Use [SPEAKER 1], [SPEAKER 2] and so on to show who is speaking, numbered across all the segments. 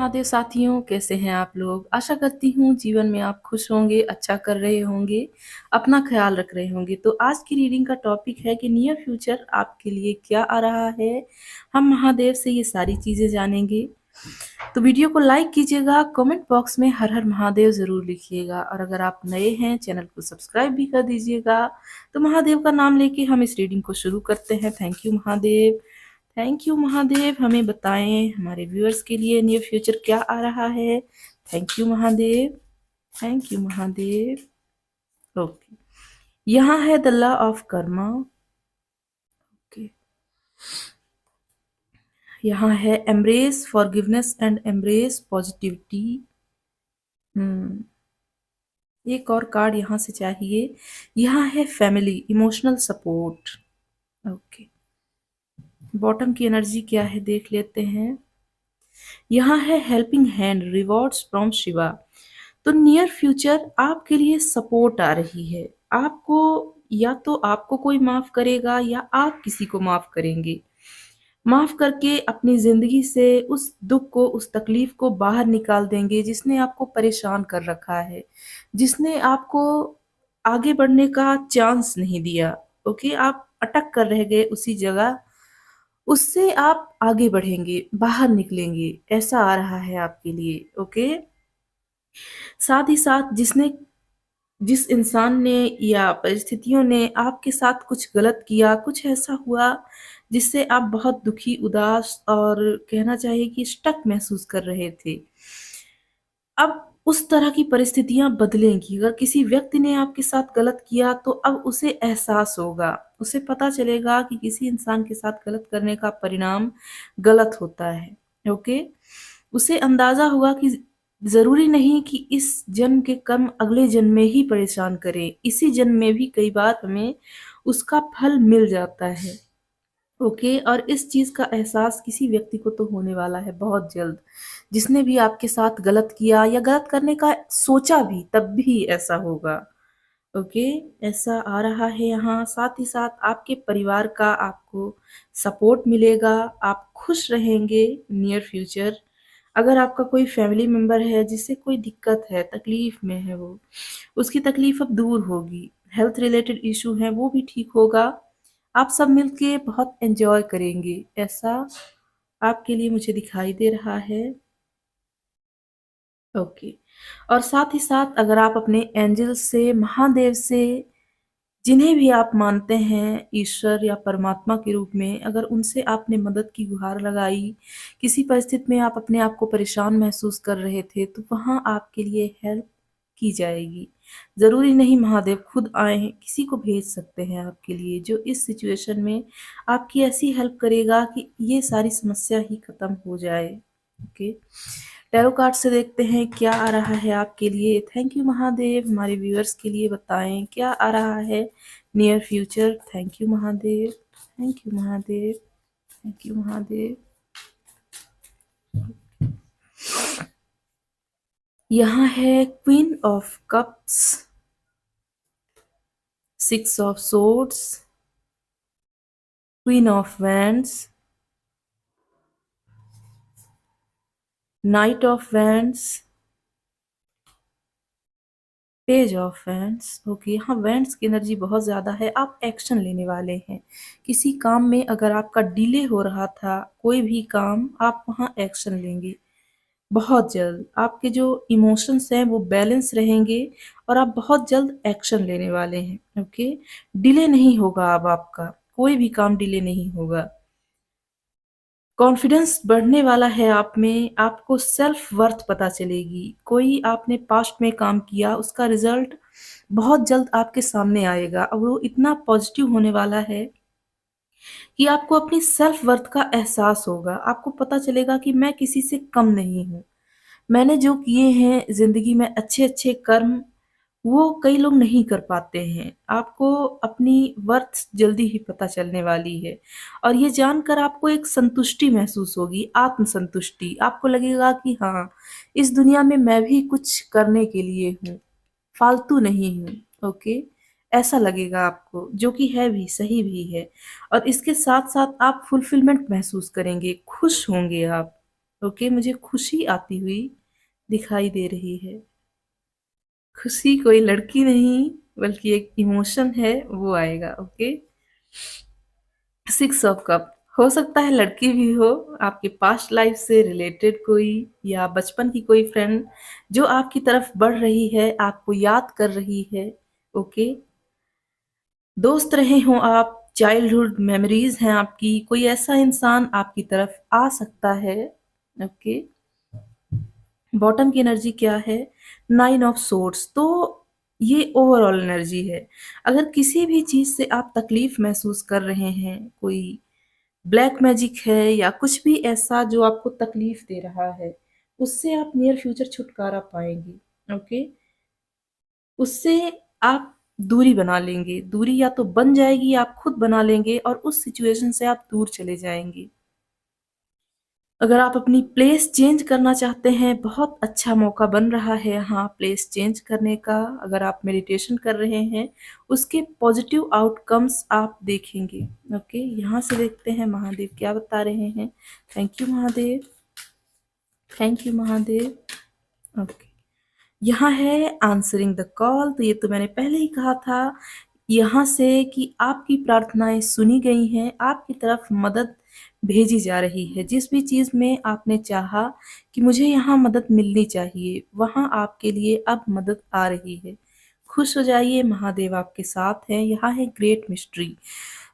[SPEAKER 1] महादेव साथियों, कैसे हैं आप लोग? आशा करती हूँ जीवन में आप खुश होंगे, अच्छा कर रहे होंगे, अपना ख़्याल रख रहे होंगे। तो आज की रीडिंग का टॉपिक है कि नियर फ्यूचर आपके लिए क्या आ रहा है? हम महादेव से ये सारी चीज़ें जानेंगे। तो वीडियो को लाइक कीजिएगा, कमेंट बॉक्स में हर हर महादेव ज़रूर लिखिएगा और अगर आप नए हैं चैनल को सब्सक्राइब भी कर दीजिएगा। तो महादेव का नाम लेके हम इस रीडिंग को शुरू करते हैं। Thank you Mahadev. Thank you Mahadev. हमें बताएं हमारे व्यूअर्स के लिए नियर फ्यूचर क्या आ रहा है। Thank you Mahadev. Thank you Mahadev. Okay, यहाँ है the law of Karma. Okay, यहाँ है embrace forgiveness and embrace positivity. एक और कार्ड यहाँ से चाहिए। यहाँ है family emotional support. Okay, bottom की एनर्जी क्या है देख लेते हैं। यहाँ है helping hand rewards from Shiva. तो नियर फ्यूचर आपके लिए सपोर्ट आ रही है। आपको या तो आपको कोई माफ करेगा या आप किसी को माफ करेंगे। माफ करके अपनी जिंदगी से उस दुख को, उस तकलीफ को बाहर निकाल देंगे जिसने आपको परेशान कर रखा है, जिसने आपको आगे बढ़ने का चांस नहीं दिया। ओके, आप अटक कर रह गए उसी जगह, उससे आप आगे बढ़ेंगे, बाहर निकलेंगे। ऐसा आ रहा है आपके लिए। ओके, साथ ही साथ जिस इंसान ने या परिस्थितियों ने आपके साथ कुछ गलत किया, कुछ ऐसा हुआ जिससे आप बहुत दुखी, उदास और कहना चाहिए कि स्टक महसूस कर रहे थे, अब उस तरह की परिस्थितियां बदलेंगी। अगर किसी व्यक्ति ने आपके साथ गलत किया तो अब उसे एहसास होगा, उसे पता चलेगा कि किसी इंसान के साथ गलत करने का परिणाम गलत होता है। ओके, उसे अंदाजा होगा कि जरूरी नहीं कि इस जन्म के कर्म अगले जन्म में ही परेशान करें, इसी जन्म में भी कई बार हमें उसका फल मिल जाता है। ओके, और इस चीज का एहसास किसी व्यक्ति को तो होने वाला है बहुत जल्द, जिसने भी आपके साथ गलत किया या गलत करने का सोचा भी, तब भी ऐसा होगा। ओके, ऐसा आ रहा है यहाँ। साथ ही साथ आपके परिवार का आपको सपोर्ट मिलेगा, आप खुश रहेंगे नियर फ्यूचर। अगर आपका कोई फैमिली मेंबर है जिससे कोई दिक्कत है, तकलीफ में है, वो उसकी तकलीफ अब दूर होगी। हेल्थ रिलेटेड इशू है वो भी ठीक होगा। आप सब मिलके बहुत एंजॉय करेंगे, ऐसा आपके लिए मुझे दिखाई दे रहा है। ओके, और साथ ही साथ अगर आप अपने एंजल से, महादेव से, जिन्हें भी आप मानते हैं ईश्वर या परमात्मा के रूप में, अगर उनसे आपने मदद की गुहार लगाई, किसी परिस्थिति में आप अपने आप को परेशान महसूस कर रहे थे, तो वहाँ आपके लिए हेल्प की जाएगी। ज़रूरी नहीं महादेव खुद आए, किसी को भेज सकते हैं आपके लिए, जो इस सिचुएशन में आपकी ऐसी हेल्प करेगा कि ये सारी समस्या ही खत्म हो जाए। ओके, टैरो कार्ड से देखते हैं क्या आ रहा है आपके लिए। Thank you Mahadev. हमारे व्यूअर्स के लिए बताएं क्या आ रहा है near future. Thank you Mahadev. Thank you Mahadev. Thank you Mahadev. यहाँ है queen of cups, six of swords, queen of wands, night of wands, page of wands. Okay, यहाँ वैंड्स की एनर्जी बहुत ज़्यादा है। आप एक्शन लेने वाले हैं किसी काम में। अगर आपका डिले हो रहा था कोई भी काम, आप वहाँ एक्शन लेंगे बहुत जल्द। आपके जो इमोशंस हैं वो बैलेंस रहेंगे और आप बहुत जल्द एक्शन लेने वाले हैं। ओके, डिले नहीं होगा, अब आपका कोई भी काम डिले नहीं होगा। कॉन्फिडेंस बढ़ने वाला है आप में, आपको सेल्फ वर्थ पता चलेगी। कोई आपने पास्ट में काम किया, उसका रिजल्ट बहुत जल्द आपके सामने आएगा और वो इतना पॉजिटिव होने वाला है कि आपको अपनी सेल्फ वर्थ का एहसास होगा। आपको पता चलेगा कि मैं किसी से कम नहीं हूँ। मैंने जो किए हैं जिंदगी में अच्छे अच्छे कर्म, वो कई लोग नहीं कर पाते हैं। आपको अपनी वर्थ जल्दी ही पता चलने वाली है और ये जानकर आपको एक संतुष्टि महसूस होगी, आत्मसंतुष्टि। आपको लगेगा कि हाँ, इस दुनिया में मैं भी कुछ करने के लिए हूँ, फालतू नहीं हूँ। ओके, ऐसा लगेगा आपको, जो कि है भी, सही भी है। और इसके साथ साथ आप फुलफिलमेंट महसूस करेंगे, खुश होंगे आप। ओके, मुझे खुशी आती हुई दिखाई दे रही है। खुशी कोई लड़की नहीं बल्कि एक इमोशन है, वो आएगा। ओके, 6 ऑफ कप, हो सकता है लड़की भी हो, आपके पास्ट लाइफ से रिलेटेड कोई, या बचपन की कोई फ्रेंड जो आपकी तरफ बढ़ रही है, आपको याद कर रही है। ओके, दोस्त रहे हों आप, चाइल्डहुड मेमोरीज हैं आपकी, कोई ऐसा इंसान आपकी तरफ आ सकता है। ओके, बॉटम की एनर्जी क्या है? 9 ऑफ सोर्ड्स। तो ये ओवरऑल एनर्जी है। अगर किसी भी चीज से आप तकलीफ महसूस कर रहे हैं, कोई ब्लैक मैजिक है या कुछ भी ऐसा जो आपको तकलीफ दे रहा है, उससे आप नियर फ्यूचर छुटकारा पाएंगे। ओके, उससे आप दूरी बना लेंगे, दूरी या तो बन जाएगी, आप खुद बना लेंगे और उस सिचुएशन से आप दूर चले जाएंगे। अगर आप अपनी प्लेस चेंज करना चाहते हैं, बहुत अच्छा मौका बन रहा है यहाँ प्लेस चेंज करने का। अगर आप मेडिटेशन कर रहे हैं, उसके पॉजिटिव आउटकम्स आप देखेंगे। ओके, यहाँ से देखते हैं महादेव क्या बता रहे हैं। Thank you Mahadev, thank you Mahadev. Okay, यहाँ है आंसरिंग द कॉल। तो ये तो मैंने पहले ही कहा था यहाँ से कि आपकी प्रार्थनाएं सुनी गई हैं, आपकी तरफ मदद भेजी जा रही है। जिस भी चीज़ में आपने चाहा कि मुझे यहाँ मदद मिलनी चाहिए, वहाँ आपके लिए अब मदद आ रही है। खुश हो जाइए, महादेव आपके साथ हैं। यहाँ है ग्रेट मिस्ट्री।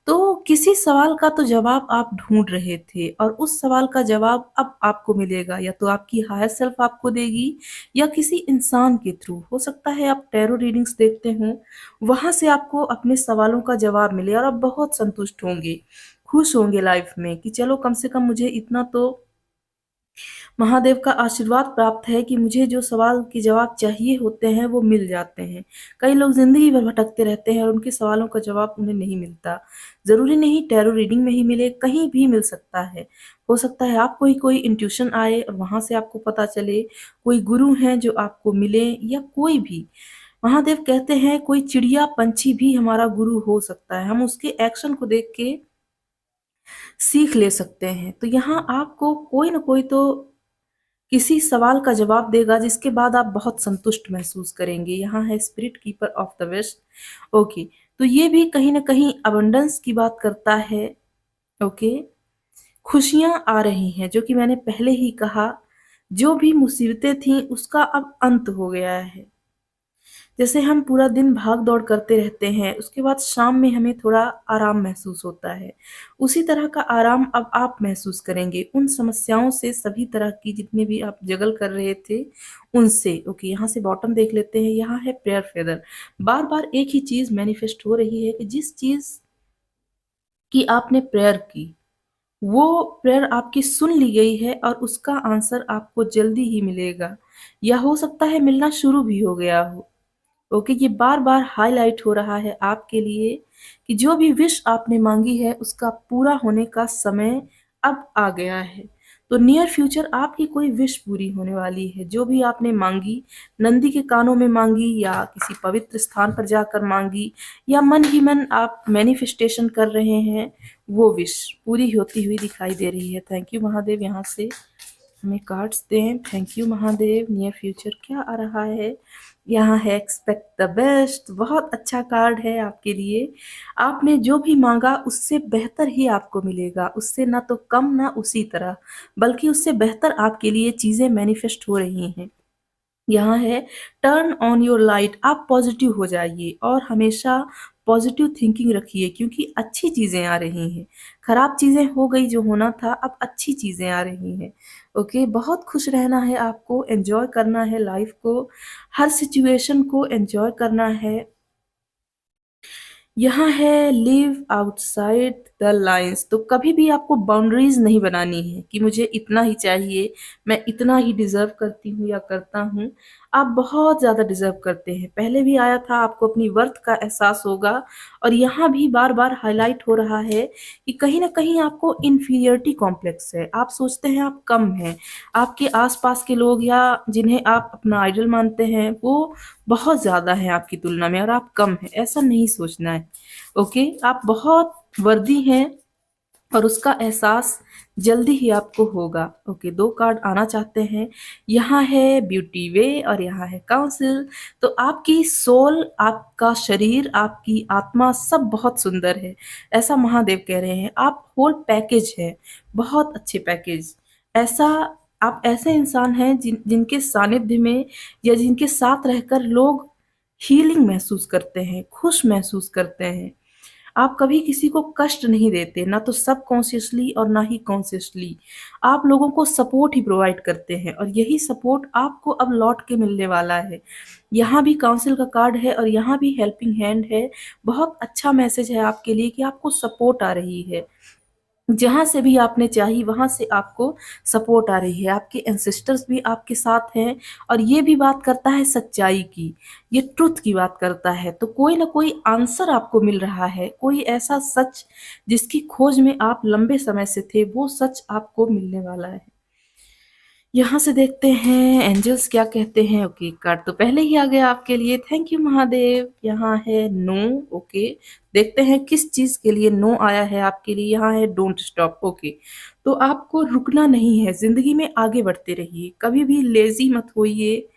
[SPEAKER 1] तो किसी सवाल का तो जवाब आप ढूंढ रहे थे और उस सवाल का जवाब अब आपको मिलेगा, या तो आपकी हायर सेल्फ आपको देगी या किसी इंसान के थ्रू। हो सकता है आप टैरो रीडिंग्स देखते हो, वहां से आपको अपने सवालों का जवाब मिले और आप बहुत संतुष्ट होंगे, खुश होंगे लाइफ में कि चलो कम से कम मुझे इतना तो महादेव का आशीर्वाद प्राप्त है कि मुझे जो सवाल के जवाब चाहिए होते हैं वो मिल जाते हैं। कई लोग जिंदगी भर भटकते रहते हैं और उनके सवालों का जवाब उन्हें नहीं मिलता। जरूरी नहीं टैरो रीडिंग में ही मिले, कहीं भी मिल सकता है। हो सकता है आपको ही कोई इंट्यूशन आए और वहां से आपको पता चले, कोई गुरु हैं जो आपको मिले, या कोई भी। महादेव कहते हैं कोई चिड़िया पंछी भी हमारा गुरु हो सकता है, हम उसके एक्शन को देख के सीख ले सकते हैं। तो यहाँ आपको कोई ना कोई तो किसी सवाल का जवाब देगा जिसके बाद आप बहुत संतुष्ट महसूस करेंगे। यहाँ है spirit keeper of the west. Okay, तो ये भी कहीं ना कहीं अबंडेंस की बात करता है। ओके, खुशियां आ रही हैं, जो कि मैंने पहले ही कहा, जो भी मुसीबतें थी उसका अब अंत हो गया है। जैसे हम पूरा दिन भाग दौड़ करते रहते हैं, उसके बाद शाम में हमें थोड़ा आराम महसूस होता है, उसी तरह का आराम अब आप महसूस करेंगे उन समस्याओं से, सभी तरह की जितने भी आप जगल कर रहे थे उनसे। ओके, यहाँ से बॉटम देख लेते हैं। यहाँ है प्रेयर फेदर। बार बार एक ही चीज मैनिफेस्ट हो रही है कि जिस चीज की आपने प्रेयर की, वो प्रेयर आपकी सुन ली गई है और उसका आंसर आपको जल्दी ही मिलेगा, या हो सकता है मिलना शुरू भी हो गया हो। ओके, ये बार बार हाईलाइट हो रहा है आपके लिए कि जो भी विश आपने मांगी है उसका पूरा होने का समय अब आ गया है। तो नियर फ्यूचर आपकी कोई विश पूरी होने वाली है, जो भी आपने मांगी, नंदी के कानों में मांगी या किसी पवित्र स्थान पर जाकर मांगी, या मन ही मन आप मैनिफेस्टेशन कर रहे हैं, वो विश पूरी होती हुई दिखाई दे रही है। Thank you Mahadev. यहाँ से हमें कार्ड्स दें। Thank you Mahadev. Near future क्या आ रहा है? यहाँ है एक्सपेक्ट द बेस्ट। बहुत अच्छा कार्ड है आपके लिए। आपने जो भी मांगा उससे बेहतर ही आपको मिलेगा, उससे ना तो कम ना उसी तरह, बल्कि उससे बेहतर आपके लिए चीजें मैनिफेस्ट हो रही हैं। यहाँ है टर्न ऑन योर लाइट। आप पॉजिटिव हो जाइए और हमेशा पॉजिटिव थिंकिंग रखिए, क्योंकि अच्छी चीजें आ रही हैं। खराब चीजें हो गई जो होना था, अब अच्छी चीजें आ रही हैं। ओके, बहुत खुश रहना है आपको, एंजॉय करना है लाइफ को, हर सिचुएशन को एंजॉय करना है। यहाँ है लिव आउटसाइड द लाइंस। तो कभी भी आपको बाउंड्रीज नहीं बनानी है कि मुझे इतना ही चाहिए, मैं इतना ही डिजर्व करती हूँ या करता हूँ। आप बहुत ज्यादा डिजर्व करते हैं, पहले भी आया था, आपको अपनी वर्थ का एहसास होगा। और यहाँ भी बार बार हाईलाइट हो रहा है कि कहीं ना कहीं आपको इन्फीरियरिटी कॉम्प्लेक्स है, आप सोचते हैं आप कम हैं, आपके आसपास के लोग या जिन्हें आप अपना आइडल मानते हैं वो बहुत ज्यादा है आपकी तुलना में और आप कम हैं। ऐसा नहीं सोचना है। ओके, आप बहुत वर्दी हैं, और उसका एहसास जल्दी ही आपको होगा। ओके, 2 कार्ड आना चाहते हैं। यहाँ है ब्यूटी वे और यहाँ है काउंसिल। तो आपकी सोल, आपका शरीर, आपकी आत्मा सब बहुत सुंदर है, ऐसा महादेव कह रहे हैं। आप होल पैकेज हैं, बहुत अच्छे पैकेज। ऐसा आप ऐसे इंसान हैं जिनके सानिध्य में या जिनके साथ रहकर लोग हीलिंग महसूस करते हैं, खुश महसूस करते हैं। आप कभी किसी को कष्ट नहीं देते, ना तो सबकॉन्शियसली और ना ही कॉन्शियसली। आप लोगों को सपोर्ट ही प्रोवाइड करते हैं और यही सपोर्ट आपको अब लौट के मिलने वाला है। यहाँ भी काउंसिल का कार्ड है और यहाँ भी हेल्पिंग हैंड है। बहुत अच्छा मैसेज है आपके लिए कि आपको सपोर्ट आ रही है। जहाँ से भी आपने चाही वहाँ से आपको सपोर्ट आ रही है। आपके एंसेस्टर्स भी आपके साथ हैं और ये भी बात करता है सच्चाई की, ये ट्रुथ की बात करता है। तो कोई ना कोई आंसर आपको मिल रहा है, कोई ऐसा सच जिसकी खोज में आप लंबे समय से थे, वो सच आपको मिलने वाला है। यहाँ से देखते हैं एंजल्स क्या कहते हैं। ओके, कार्ड तो पहले ही आ गया आपके लिए, थैंक यू महादेव। यहाँ है नो। ओके, देखते हैं किस चीज के लिए नो आया है आपके लिए। यहाँ है डोंट स्टॉप। ओके, तो आपको रुकना नहीं है, जिंदगी में आगे बढ़ते रहिए, कभी भी लेजी मत होइए।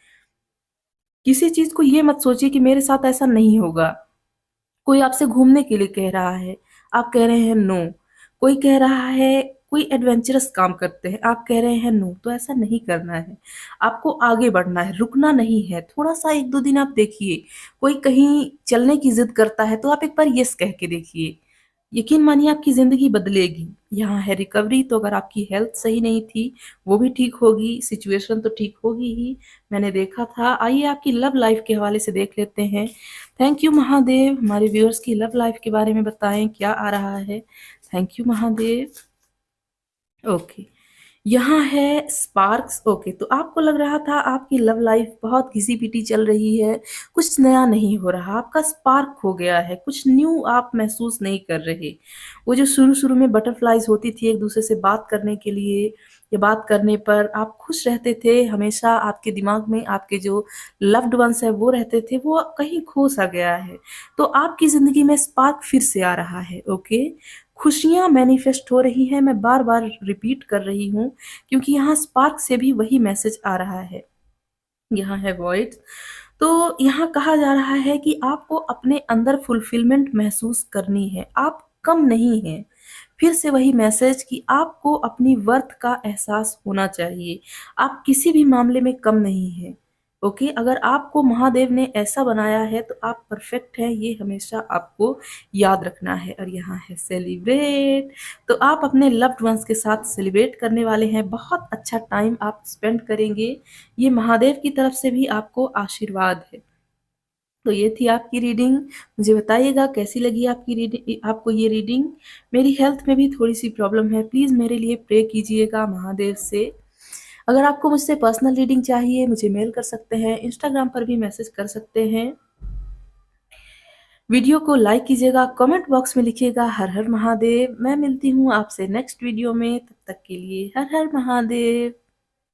[SPEAKER 1] किसी चीज को ये मत सोचिए कि मेरे साथ ऐसा नहीं होगा। कोई आपसे घूमने के लिए कह रहा है, आप कह रहे हैं नो। कोई कह रहा है कोई एडवेंचरस काम करते हैं, आप कह रहे हैं नो। तो ऐसा नहीं करना है, आपको आगे बढ़ना है, रुकना नहीं है। थोड़ा सा 1-2 दिन आप देखिए, कोई कहीं चलने की जिद करता है तो आप एक बार यस कह के देखिए, यकीन मानिए आपकी ज़िंदगी बदलेगी। यहाँ है रिकवरी, तो अगर आपकी हेल्थ सही नहीं थी, वो भी ठीक होगी, सिचुएशन तो ठीक होगी ही, मैंने देखा था। आइए आपकी लव लाइफ के हवाले से देख लेते हैं। थैंक यू महादेव, हमारे व्यूअर्स की लव लाइफ के बारे में बताएं क्या आ रहा है। Thank you Mahadev. ओके, यहाँ है स्पार्क्स। ओके, तो आपको लग रहा था आपकी लव लाइफ बहुत घिसी-पिटी चल रही है, कुछ नया नहीं हो रहा, आपका स्पार्क खो गया है, कुछ न्यू आप महसूस नहीं कर रहे। वो जो शुरू-शुरू में बटरफ्लाइज़ होती थी एक-दूसरे से बात करने के लिए या बात करने पर आप खुश रहते थे, हमेशा आपके दिमाग में आपके जो लव्ड वन्स हैं वो रहते थे, वो कहीं खो-सा गया है। तो आपकी ज़िंदगी में स्पार्क फिर से आ रहा है। ओके, खुशियाँ मैनिफेस्ट हो रही हैं, मैं बार-बार रिपीट कर रही हूँ क्योंकि यहाँ स्पार्क से भी वही मैसेज आ रहा है। यहाँ है वॉइड्स। तो यहाँ कहा जा रहा है कि आपको अपने अंदर फुलफिलमेंट महसूस करनी है, आप कम नहीं हैं। फिर से वही मैसेज कि आपको अपनी वर्थ का एहसास होना चाहिए, आप किसी भी मामले में कम नहीं हैं। ओके, अगर आपको महादेव ने ऐसा बनाया है तो आप परफेक्ट हैं, ये हमेशा आपको याद रखना है। और यहाँ है सेलिब्रेट, तो आप अपने लव्ड वंस के साथ सेलिब्रेट करने वाले हैं, बहुत अच्छा टाइम आप स्पेंड करेंगे, ये महादेव की तरफ से भी आपको आशीर्वाद है। तो ये थी आपकी रीडिंग। मुझे बताइएगा कैसी लगी आपकी रीडिंग, आपको ये रीडिंग। मेरी हेल्थ में भी थोड़ी-सी प्रॉब्लम है, प्लीज़ मेरे लिए प्रे कीजिएगा महादेव से। अगर आपको मुझसे पर्सनल रीडिंग चाहिए, मुझे मेल कर सकते हैं, इंस्टाग्राम पर भी मैसेज कर सकते हैं। वीडियो को लाइक कीजिएगा, कमेंट बॉक्स में लिखिएगा हर हर महादेव। मैं मिलती हूँ आपसे नेक्स्ट वीडियो में, तब तक के लिए हर हर महादेव।